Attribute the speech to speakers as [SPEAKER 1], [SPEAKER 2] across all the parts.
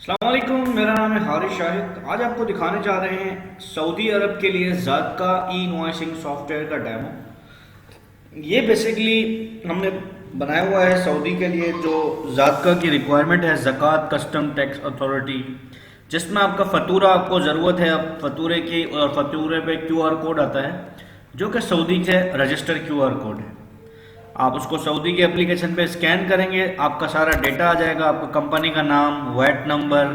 [SPEAKER 1] अस्सलामुअलैकुम, मेरा नाम है हारिस शाहिद। आज आपको दिखाने जा रहे हैं सऊदी अरब के लिए ज़ातका ई इनवॉइसिंग सॉफ्टवेयर का डेमो। ये बेसिकली हमने बनाया हुआ है सऊदी के लिए, जो ज़ातका की रिक्वायरमेंट है, ज़कात कस्टम टैक्स अथॉरिटी, जिसमें आपका फ़तूरा आपको ज़रूरत है। अब फ़तूरे की और फ़तूरे पे क्यूआर कोड आता है, जो कि सऊदी के रजिस्टर क्यूआर कोड है। आप उसको सऊदी के एप्लीकेशन पे स्कैन करेंगे, आपका सारा डेटा आ जाएगा, आपको कंपनी का नाम, वैट नंबर,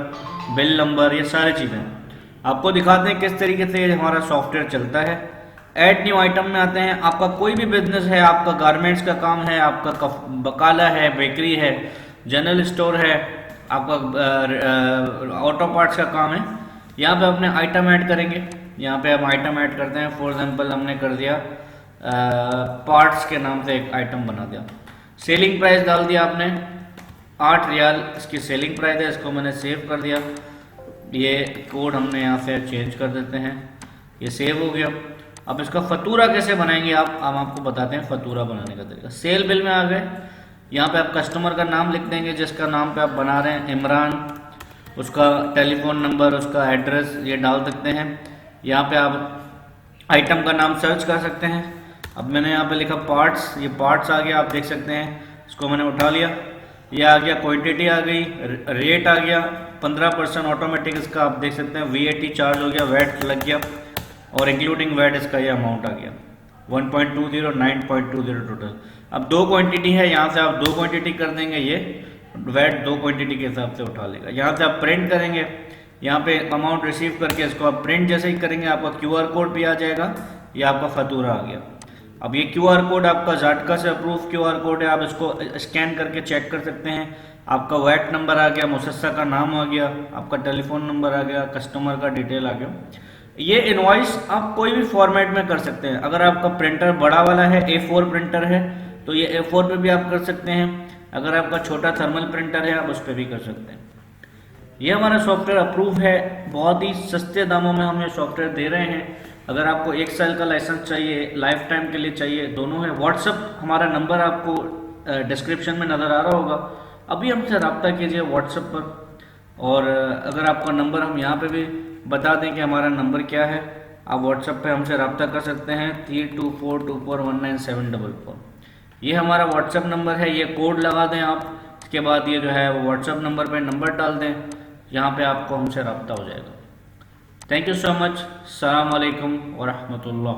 [SPEAKER 1] बिल नंबर, ये सारी चीज़ें। आपको दिखाते हैं किस तरीके से हमारा सॉफ्टवेयर चलता है। ऐड न्यू आइटम में आते हैं। आपका कोई भी बिजनेस है, आपका गारमेंट्स का काम है, आपका बकाला है, बेकरी है, जनरल स्टोर है, आपका ऑटो पार्ट्स का काम है, यहाँ पे अपने आइटम ऐड करेंगे। यहाँ पे हम आइटम ऐड करते हैं। फॉर एग्जांपल हमने कर दिया पार्ट्स के नाम से एक आइटम बना दिया। सेलिंग प्राइस डाल दिया आपने 8 रियाल, इसकी सेलिंग प्राइस है। इसको मैंने सेव कर दिया। ये कोड हमने यहाँ से चेंज कर देते हैं। ये सेव हो गया। अब इसका फतूरा कैसे बनाएंगे आप, हम आपको बताते हैं फतूरा बनाने का तरीका। सेल बिल में आ गए। यहाँ पे आप कस्टमर का नाम लिख देंगे, जिसका नाम पे आप बना रहे हैं, इमरान, उसका टेलीफोन नंबर, उसका एड्रेस ये डाल सकते हैं। यहाँ पे आप आइटम का नाम सर्च कर सकते हैं। अब मैंने यहाँ पे लिखा पार्ट्स, ये पार्ट्स आ गया, आप देख सकते हैं। इसको मैंने उठा लिया, ये आ गया, क्वांटिटी आ गई, रेट आ गया, 15% ऑटोमेटिक इसका आप देख सकते हैं। VAT चार्ज हो गया, वैट लग गया, और इंक्लूडिंग वैट इसका ये अमाउंट आ गया 1.20, 9.20 टोटल। अब 2 क्वांटिटी है, यहाँ से आप 2 क्वांटिटी कर देंगे, ये वैट 2 क्वांटिटी के हिसाब से उठा लेगा। यहाँ से आप प्रिंट करेंगे, यहाँ पे अमाउंट रिसीव करके इसको आप प्रिंट जैसे ही करेंगे, आपका QR कोड भी आ जाएगा, ये आपका फतूरा आ गया। अब ये QR कोड आपका ज़ाटका से अप्रूव QR कोड है, आप इसको स्कैन करके चेक कर सकते हैं। आपका वैट नंबर आ गया, मुसस्सा का नाम आ गया, आपका टेलीफोन नंबर आ गया, कस्टमर का डिटेल आ गया। ये इनवॉइस आप कोई भी फॉर्मेट में कर सकते हैं। अगर आपका प्रिंटर बड़ा वाला है, A4 प्रिंटर है, तो ये A4 पे भी आप कर सकते हैं। अगर आपका छोटा थर्मल प्रिंटर है, आप उस पर भी कर सकते हैं। ये हमारा सॉफ्टवेयर अप्रूव है। बहुत ही सस्ते दामों में हम ये सॉफ्टवेयर दे रहे हैं। अगर आपको 1 साल का लाइसेंस चाहिए, लाइफ टाइम के लिए चाहिए, दोनों है। व्हाट्सअप हमारा नंबर आपको डिस्क्रिप्शन में नज़र आ रहा होगा, अभी हमसे रब्ता कीजिए व्हाट्सअप पर। और अगर आपका नंबर हम यहाँ पे भी बता दें कि हमारा नंबर क्या है, आप व्हाट्सअप पे हमसे रब्ता कर सकते हैं 3242419744। ये हमारा व्हाट्सअप नंबर है। ये कोड लगा दें आप, इसके बाद ये जो है वो व्हाट्सअप नंबर पे नंबर डाल दें, यहाँ पे आपको हमसे रब्ता हो जाएगा। Thank you so much. अस्सलाम वालेकुम व रहमतुल्लाह।